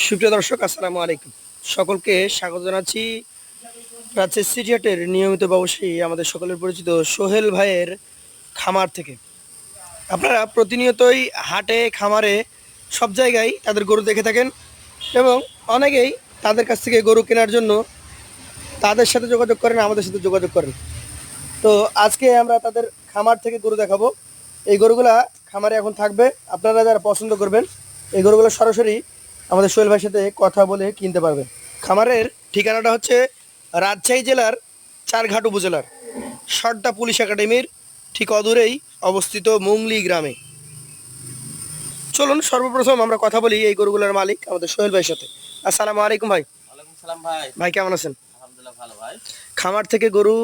সুপ্রিয় দর্শক, আসসালামু আলাইকুম। সকলকে স্বাগত জানাচ্ছি রাজশাহী সিটি হাটের নিয়মিত ব্যবসায়ী আমাদের সকলের পরিচিত সোহেল ভাইয়ের খামার থেকে। আপনারা প্রতিনিয়তই হাটে খামারে সব জায়গায় তাদের গরু দেখে থাকেন এবং অনেকেই তাদের কাছ থেকে গরু কেনার জন্য তাদের সাথে যোগাযোগ করেন, আমাদের সাথে যোগাযোগ করেন। তো আজকে আমরা তাদের খামার থেকে গরু দেখাবো। এই গরুগুলা খামারে এখন থাকবে। আপনারা যারা পছন্দ করবেন এই গরুগুলো সরাসরি আমাদের সোহেল ভাইয়ের সাথে কথা বলে কিনতে পারবেন। খামারের ঠিকানাটা হচ্ছে রাজশাহী জেলার চারঘাট উপজেলার সর্দা পুলিশ একাডেমির ঠিক অদূরেই অবস্থিত মুংলি গ্রামে। চলুন সর্বপ্রথম আমরা কথা বলি এই গরুগুলোর মালিক আমাদের সোহেল ভাইয়ের সাথে। আসসালামু আলাইকুম ভাই। ওয়ালাইকুম সালাম ভাই। ভাই কেমন আছেন? আলহামদুলিল্লাহ ভালো ভাই। খামার থেকে গরু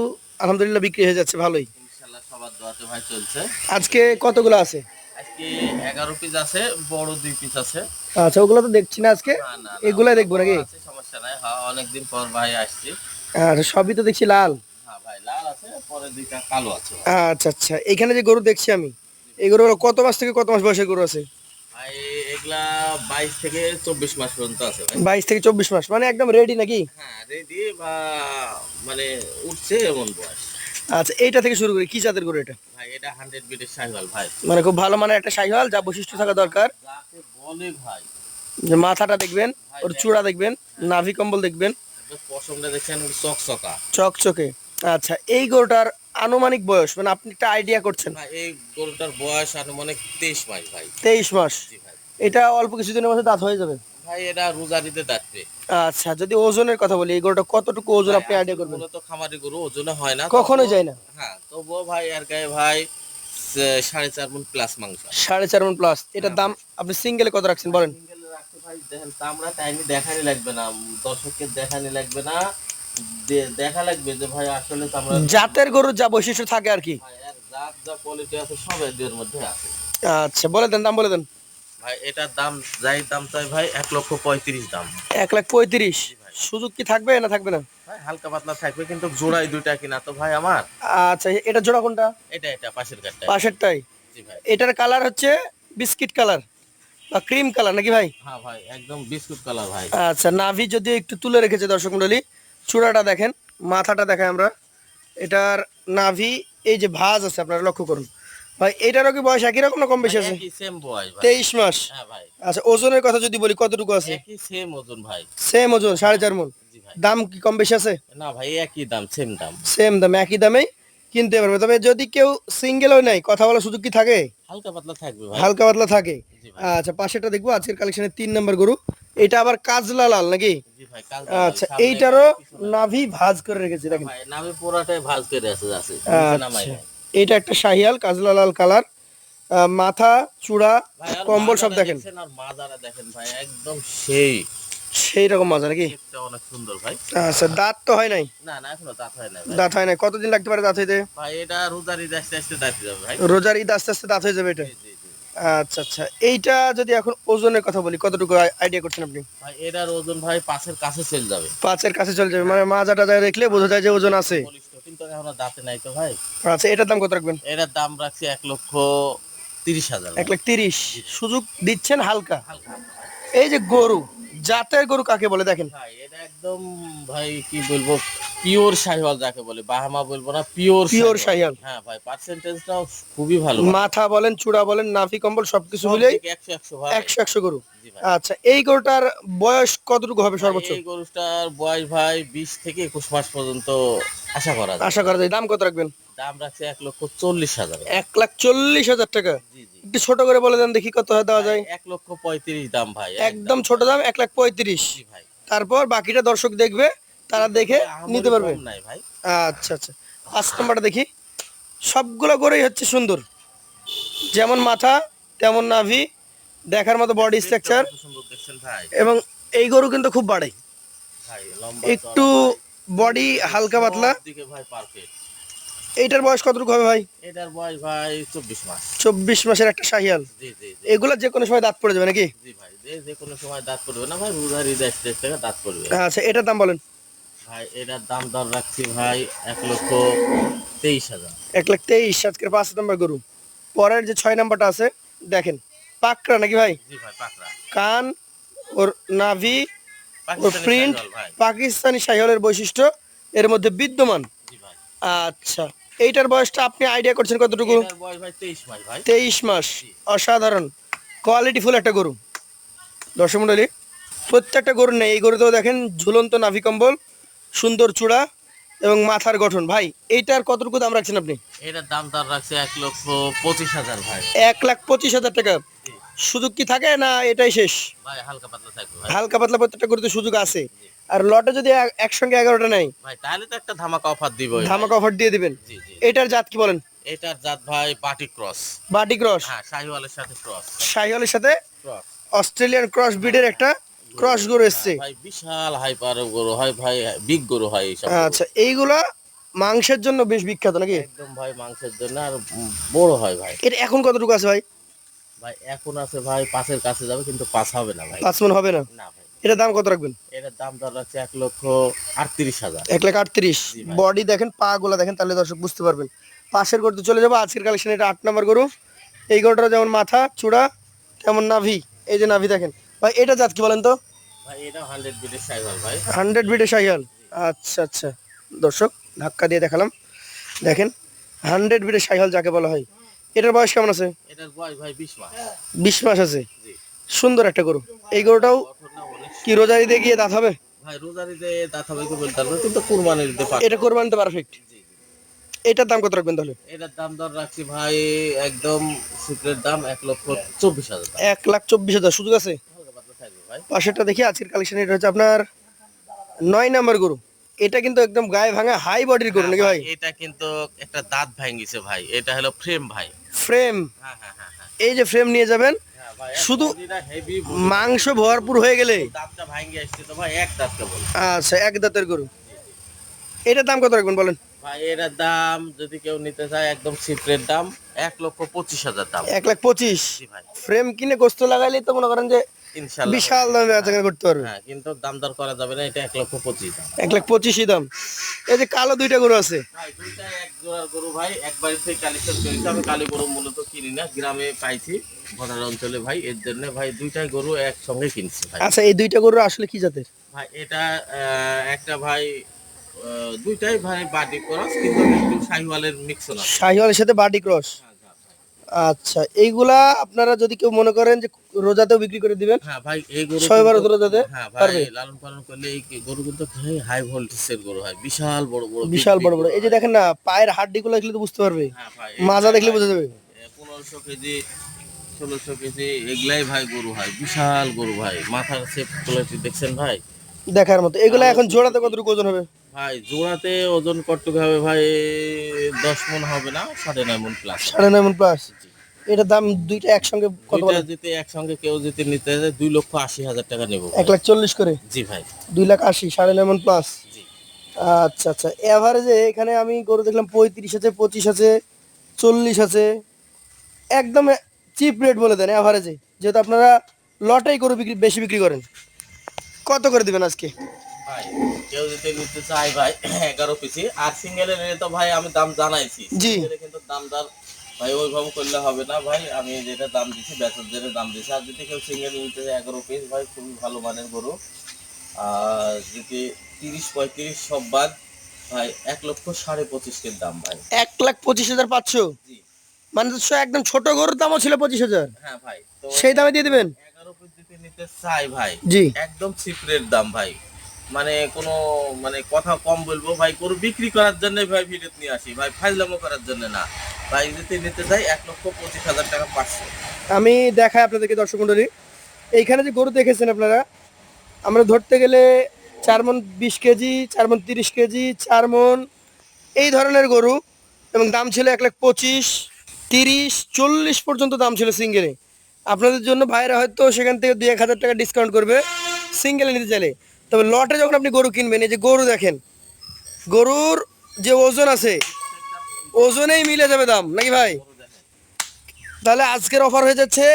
আলহামদুলিল্লাহ বিক্রি হয়ে যাচ্ছে ভালোই। ইনশাআল্লাহ সবার দোয়াতে ভাই চলছে। আজকে কতগুলো আছে? আজকে 11 পিস আছে, বড় 2 পিস আছে। আচ্ছা, ওগুলো তো দেখছি না আজকে, না না না, এগুলাই দেখবো নাকি? আছে, সমস্যা নাই। হ্যাঁ, অনেকদিন পর ভাই আসছি। আর সবই তো দেখছি লাল। হ্যাঁ ভাই, লাল আছে, পরে দুইটা কালো আছে ভাই। আচ্ছা আচ্ছা, এখানে যে গরু দেখছি আমি, এই গরুগুলো কত মাস থেকে কত মাস বয়সের গরু আছে? ভাই এগুলা 22 থেকে 24 মাস পর্যন্ত আছে ভাই। 22 থেকে 24 মাস, মানে একদম রেডি নাকি? হ্যাঁ, রেডি বা মানে উঠছে এমন বয়স। আচ্ছা, এইটা থেকে শুরু করি, কি জাতের গরু এটা? ভাই এটা 100 বিটের শাহিওয়াল ভাই। মানে খুব ভালো মানের একটা শাহিওয়াল, যা বৈশিষ্ট্য থাকা দরকার। যাকে বলে ভাই, যে মাথাটা দেখবেন, ওর চূড়া দেখবেন, নাভি কম্বল দেখবেন, পশমটা দেখছেন চকচকা চকচকে। আচ্ছা, এই গরুটার আনুমানিক বয়স মানে আপনি একটা আইডিয়া করছেন? ভাই এই গরুটার বয়স আনুমানিক 23 মাস ভাই। 23 মাস। জি ভাই। এটা অল্প কিছুদিনের মধ্যে দাঁত হয়ে যাবে। ভাই এটা রোজারিতে দাঁতবে। আচ্ছা, যদি ওজনের কথা বলি, এই গরুটা কতটুকু ওজন আপনি আইডিয়া করবেন? মূলত খামারি গরু ওজনে হয় না, কখনোই যায় না। হ্যাঁ তবুও ভাই এর গায়ে ভাই 4.5 মণ প্লাস মাংস। 4.5 মণ প্লাস। এটার হ্যাঁ দাম আপনি সিঙ্গেলে কত রাখছেন বলেন? সিঙ্গেলে রাখতে ভাই দেখেন চামড়া টাইনি দেখানি লাগবে না, দর্শককে দেখানি লাগবে না, দেখা লাগবে যে ভাই আসলে চামড়া জাতের গরুর যা বৈশিষ্ট্য থাকে আর কি। ভাই এর জাত যা কোয়ালিটি আছে সব এর মধ্যে আছে। আচ্ছা, বলে দেন, দাম বলে দেন। ভাই এটার দাম যাই দাম চাই ভাই 1,35,000 দাম। 1,35,000। জি ভাই। সুযোগ কি থাকবে না থাকবে না? ভাই হালকা পাতলা থাকবে, কিন্তু জোড়াই দুইটা কিনা তো ভাই আমার। আচ্ছা, এটা জোড়া কোনটা? এটা পাশের কাঠটা। পাশেরটাই। জি ভাই। এটার কালার হচ্ছে বিস্কিট কালার বা ক্রিম কালার নাকি ভাই? হ্যাঁ ভাই একদম বিস্কুট কালার ভাই। আচ্ছা, নাভি যদি একটু তুলে রেখেছে দর্শক মণ্ডলী, চূড়াটা দেখেন, মাথাটা দেখাই আমরা। এটার নাভি এই যে ভাঁজ আছে আপনারা লক্ষ্য করুন ভাই। এটারও কি বয়স একই রকম না কম বেশি আছে? একই সেম বয়স ভাই। 23 মাস। হ্যাঁ ভাই। আচ্ছা, ওজনের কথা যদি বলি কতটুকু আছে? একই সেম ওজন ভাই। সেম ওজন 4.5 মণ। জি ভাই। দাম কি কম বেশি আছে? না ভাই একই দাম, সেম দাম। সেম দাম, একই দামেই কিনতে পারবে। তবে যদি কেউ সিঙ্গেলও নেয়, কথা বলার সুযোগ কি থাকে? হালকা পাতলা থাকবে ভাই। হালকা পাতলা থাকে। জি ভাই। আচ্ছা, পাশেরটা দেখবো, আজকের কালেকশনের 3 নম্বর গরু। এটা আবার কাজলা লাল নাকি? জি ভাই কাল আচ্ছা, এইটারও নাভি ভাঁজ করে রেখেছে দেখেন। ভাই নামে পুরাটাই ভাঁজ করে আছে নিচে নামাই আচ্ছা, নাই। এটা একটা শাহিয়াল কাজলা লাল কালার। মাথা চূড়া ভাই আর কম্বল সব মাজারা দেখেন, দেখছেন আর মাজারা দেখেন ভাই একদম সেই সেই রকম মজা নাকি? দেখতে অনেক সুন্দর ভাই। আচ্ছা, দাঁত তো হয় নাই? না না এখনো দাঁত হয় না ভাই। দাঁত হয় নাই, কতদিন লাগতে পারে দাঁত হইতে? ভাই এটা রোজারি আস্তে আস্তে দাঁত যাবে ভাই। রোজার ঈদ আস্তে আস্তে দাঁত হয়ে যাবে এটা। জি জি জি। আচ্ছা আচ্ছা, এইটা যদি এখন ওজনের কথা বলি, কতটুকু আইডিয়া করছেন আপনি? ভাই এটার ওজন ভাই 5-এর কাছে চলে যাবে। 5-এর কাছে চলে যাবে, মানে মাজাটা যায় দেখলে বোঝা যায় যে ওজন আছে। বলিষ্ঠ, কিন্তু এখনো দাঁতে নাই তো ভাই। আচ্ছা, এটার দাম কত রাখবেন? এটার দাম রাখছি 1,30,000। 1,30,000। সুযোগ দিচ্ছেন হালকা। হালকা হালকা ভাই। এই যে গরু, জাতের গরু কাকে বলে দেখেন? ভাই এটা একদম ভাই কি বলবো, পিওর শাহিওয়াল যাকে বলে, বাহামা বলবো না, পিওর পিওর শাহিওয়াল। হ্যাঁ ভাই পার্সেন্টেজটাও খুবই ভালো। মাথা বলেন, চূড়া বলেন, নাভি কম্বল সবকিছু মিলেই 100 ভাই। 100 গরু। জি ভাই। আচ্ছা, এই গরুটার বয়স কতটুকু হবে সর্বোচ্চ? এই গরুটার বয়স ভাই 20 থেকে 21 মাস পর্যন্ত আশা করা যায়। আশা করা যায়। দাম কত রাখবেন? দাম রাখছে 1,40,000। 1,40,000 টাকা। জি জি। একটু ছোট করে বলে দেন দেখি কত দেওয়া যায়। 1,35,000 দাম ভাই। একদম ছোট দাম 1,35,000। জি ভাই। তারপর বাকিটা দর্শক দেখবে, তারা দেখে নিতে পারবে। কম নাই ভাই। আচ্ছা আচ্ছা, 5 নাম্বারটা দেখি। সবগুলো গরুই হচ্ছে সুন্দর, যেমন মাথা তেমন নাভি, দেখার মতো বডি স্ট্রাকচার। কত সুন্দর দেখছেন ভাই। এবং এই গরু কিন্তু খুব বাড়ে, ভাই লম্বা একটু বডি হালকা পাতলা। দিকে ভাই পারফেক্ট। এইটার বয়স কতটুকু হবে ভাই? এটার বয়স ভাই 24 মাস। 24 মাসের একটা শাহিয়াল। জি জি জি। এগুলা যে কোনো সময় দাঁত পড়ে যাবে নাকি? জি ভাই যে কোনো সময় দাঁত পড়বে না ভাই, রোজার ঈদ আসতে থেকে দাঁত পড়বে। আচ্ছা, এটার দাম বলেন। ভাই এটার দাম দর রাখছি ভাই 1,23,000। 1,23,000 আজকের 5 নম্বর গরু। পরের যে 6 নাম্বারটা আছে দেখেন, পাকড়া নাকি ভাই? জি ভাই পাকড়া। কান ওর নাভি, ওর পাকিস্তানি প্রিন্ট শাহিওয়াল ভাই। পাকিস্তানি শাহিওয়ালের বৈশিষ্ট্য এর মধ্যে বিদ্যমান। জি ভাই। আচ্ছা, এইটার বয়সটা আপনি আইডিয়া করছেন কতটুকু? এটার বয়স ভাই 23 মাস ভাই। 23 মাস। জি। অসাধারণ কোয়ালিটিফুল একটা গরু। দর্শক মণ্ডলী, প্রত্যেকটা গরু নেই, এই গরুতেও দেখেন ঝুলন্ত নাভি কম্বল, সুন্দর চূড়া এবং মাথার গঠন। ভাই এইটার কতটুকু দাম রাখছেন আপনি? এটার দাম তার রাখছে 1,25,000 ভাই। 1,25,000 টাকা। জি। সুযোগ কি থাকে না এটাই শেষ? ভাই হালকা পাতলা থাকবে ভাই। হালকা পাতলা প্রত্যেকটা গরুতে সুযোগ আছে। জি। আর লটে যদি একসঙ্গে 11টা নেয়, ভাই তাহলে তো একটা ধামাকা অফার দিবই ভাই। ধামাকা অফার দিয়ে দিবেন। জি জি। এটার জাত কি বলেন? এটার জাত ভাই বাটি ক্রস। বাটি ক্রস। হ্যাঁ, শাহিওয়ালের সাথে ক্রস। শাহিওয়ালের সাথে ক্রস। অস্ট্রেলিয়ান ক্রস ব্রিডের একটা ক্রস গরু এসছে। ভাই বিশাল হাইপার গরু হয় ভাই, বিগ গরু হয় এইসব গরু। আচ্ছা, এইগুলা মাংসের জন্য বেশ বিখ্যাত নাকি? একদম ভাই মাংসের জন্য আর বড় হয় ভাই। এটা এখন কতটুকু আছে ভাই? ভাই এখন আছে ভাই 5-এর কাছে যাবে, কিন্তু 5 হবে না ভাই। 5 মণ হবে না? না ভাই। এটার দাম কত রাখবেন? এটার দাম ধর রাখছে 1,38,000। 1,38,000। জি ভাই। বডি দেখেন, পা গুলা দেখেন, তাহলে দর্শক বুঝতে পারবেন। পাশের গরুতে চলে যাবো। আজকের কালেকশন এটা 8 নাম্বার গরু। এই গরুটার যেমন মাথা চূড়া তেমন নাভি, এই যে নাভি দেখেন। ভাই এটা জাত কি বলেন তো? ভাই এটা 100 বিটের শাহিওয়াল ভাই। 100 ব্রিডের শাহিওয়াল। আচ্ছা আচ্ছা, দর্শক ধাক্কা দিয়ে দেখালাম, দেখেন 100 ব্রিডের শাহিওয়াল যাকে বলা হয়। এটার বয়স কেমন আছে? এটার বয়স ভাই 20 মাস। 20 মাস আছে। জি। সুন্দর একটা গরু। এই গরুটাও গঠনটা অনেক কি রোজারি দিয়ে গিয়ে দাঁত হবে? ভাই রোজারিতে দাঁত হবে কি বলতে পারবো, কিন্তু কুরবানি দিতে পারবো। এটা কোরবানিতে পারফেক্ট। জি জি। এটার দাম কত রাখবেন তাহলে? এটার দাম দর রাখছি ভাই একদম সিক্রেট দাম 1,24,000 টাকা। 1,24,000। সুযোগ আছে? হালকা পাতলা থাকবে ভাই। পাশেরটা দেখি। আজকের কালেকশন এটা হচ্ছে আপনার 9 নাম্বার গরু। এটা কিন্তু একদম গায়ে ভাঙা হাই বডির গরু নাকি ভাই? এটা কিন্তু একটা দাঁত ভাঙিছে ভাই, এটা হলো ফ্রেম ভাই। ফ্রেম। হ্যাঁ হ্যাঁ হ্যাঁ হ্যাঁ। এই যে ফ্রেম নিয়ে যাবেন, হ্যাঁ ভাই, শুধু হেভি মাংস ভরপুর হয়ে গেলে। দাঁতটা ভাঙি আসছে তো ভাই, এক দাঁত কেবল। আচ্ছা, এক দাঁতের গরু। এটার দাম কত রাখবেন বলেন? ভাই এটার দাম যদি কেউ নিতে চায় একদম সিক্রেট দাম 1,25,000 দাম। 1,25,000। জি ভাই। ফ্রেম কিনে গোস্ত লাগাইলে তো মনে করেন যে ইনশাল্লাহ। বিশাল দামে বেচাকেনা করতে পারবে। হ্যাঁ, কিন্তু দাম দর করা যাবে না, এটা 1,25,000 দাম। 1,25,000 দাম। এই যে কালো দুইটা গরু আছে। ভাই দুইটাই এক জোড়ার গরু ভাই, একবারে থেকে কালেকশন করেছি আমি। কালী গরু মূলত কিনি না, গ্রামে পাইছি বর্ডার অঞ্চলে ভাই, এর জন্য ভাই দুইটাই গরু একসঙ্গে কিনছি ভাই। আচ্ছা, এই দুইটা গরু আসলে কি জাতের? ভাই এটা একটা ভাই দুইটাই ভাই বাডি ক্রস, কিন্তু একটু শাহিওয়ালের মিক্সন আছে। শাহিওয়ালের সাথে বাটি ক্রস। হ্যাঁ হ্যাঁ ভাই। আচ্ছা, এইগুলা আপনারা যদি কেউ মনে করেন যে রোজাতেও বিক্রি করে দিবেন, হ্যাঁ ভাই এই গরু ছয় বারো কিন্তু- রোজাতে হ্যাঁ ভাই পারবে। লালন পালন করলে এই গরু কিন্তু হাই ভোল্টেজের গরু হয়, বিশাল বড় বড় বিশাল big বড় বড়। গরু এই যে হয়। দেখেন না, পায়ের হাড্ডি গুলো দেখলে তো বুঝতে পারবে, হ্যাঁ ভাই, মাজা দেখলে বোঝা যাবে। 1500 কেজি 1600 কেজি এগুলাই ভাই গরু হয়, বিশাল গরু ভাই। মাথার শেপ কোয়ালিটি দেখছেন ভাই। দেখার মতো। এগুলা এখন জোড়াতে কতটুকু ওজন হবে? ভাই জোড়াতে ওজন কতটুকু হবে ভাই? 10 মণ হবে না, 9.5 মণ প্লাস। 9.5 মণ প্লাস। এটার দাম দুইটা একসঙ্গে কত দুইটা বলেন? যদি একসঙ্গে কেউ যদি নিতে যায় 2,80,000 টাকা নেবো ভাই। 1,40,000 করে। জি ভাই। 2,80,000, 9.5 মণ প্লাস। জি। আচ্ছা আচ্ছা, এভারেজে এখানে আমি গরু দেখলাম 35 আছে, 25 আছে, 40 আছে। একদম চিপ রেট বলে দেন এভারেজে, যেহেতু আপনারা লটেই গরু বেশি বিক্রি করেন। কত করে দিবেন আজকে? ভাই কেউ যদি নিতে চায় ভাই 11 পিসি, আর সিঙ্গেলের নিলে তো ভাই আমি দাম জানাইছি। জি। সিঙ্গেলে কিন্তু দাম দর ভাই ওইভাবে করলে হবে না ভাই, আমি যেটা দাম দিছি বেচার জন্য দাম দিছি। আর যদি কেউ সিঙ্গেল নিতে চায় 11 পিস ভাই, খুবই ভালো মানের গরু। আর যদি 30-35 সব বাদ ভাই 1,25,500 দাম ভাই। 1,25,500। জি। মানে তো একদম ছোট গরুর দামও ছিল 25,000, হ্যাঁ ভাই, তো সেই দামে দিয়ে দিবেন? 11 পিস যদি নিতে চাই ভাই জি। একদম সিক্রেট দাম ভাই। মানে কোনো মানে কথা কম বলবো ভাই, গরু বিক্রি করার জন্য ভাই ভিডিও নিয়ে আসি ভাই, ফাইজলামো করার জন্য না ভাই। যদি নিতে চাই 1,25,000 টাকা 500। আমি দেখাই আপনাদেরকে দর্শক মণ্ডলী। এইখানে যে গরু দেখেছেন আপনারা, আমরা ধরতে গেলে 4 মণ 20 কেজি, 4 মণ 30 কেজি, 4 মণ এই ধরনের গরু, এবং দাম ছিল 1,25,000, 30, 40 পর্যন্ত দাম ছিল সিঙ্গেলে। আপনাদের জন্য ভাইরা হয়তো সেখান থেকে 2-1,000 টাকা ডিসকাউন্ট করবে সিঙ্গেলে নিতে চাইলে। তবে লটে যখন আপনি গরু কিনবেন, এই যে গরু দেখেন, গরুর যে ওজন আছে, ওজনেই মিলে যাবে দাম নাকি ভাই? তাহলে আজকের অফার হয়ে যাচ্ছে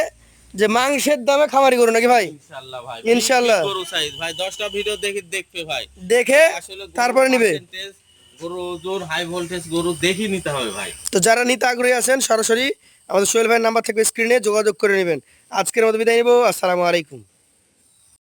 যে মাংসের দামে খামারি গরু নাকি ভাই? ইনশাআল্লাহ ভাই। ইনশাআল্লাহ। গরু সাইজ ভাই 10টা ভিডিও দেখবে ভাই, দেখে আসলে গরুর তারপরে নিবে। percentage, গরু ওজন হাই ভোল্টেজ গরু দেখে নিতে হবে ভাই। তো যারা নিতে আগ্রহী আছেন সরাসরি আমাদের সোহেল ভাইয়ের নাম্বার থাকবে স্ক্রিনে, যোগাযোগ করে নেবেন। আজকের মতো বিদায় নিব। আসসালামু আলাইকুম।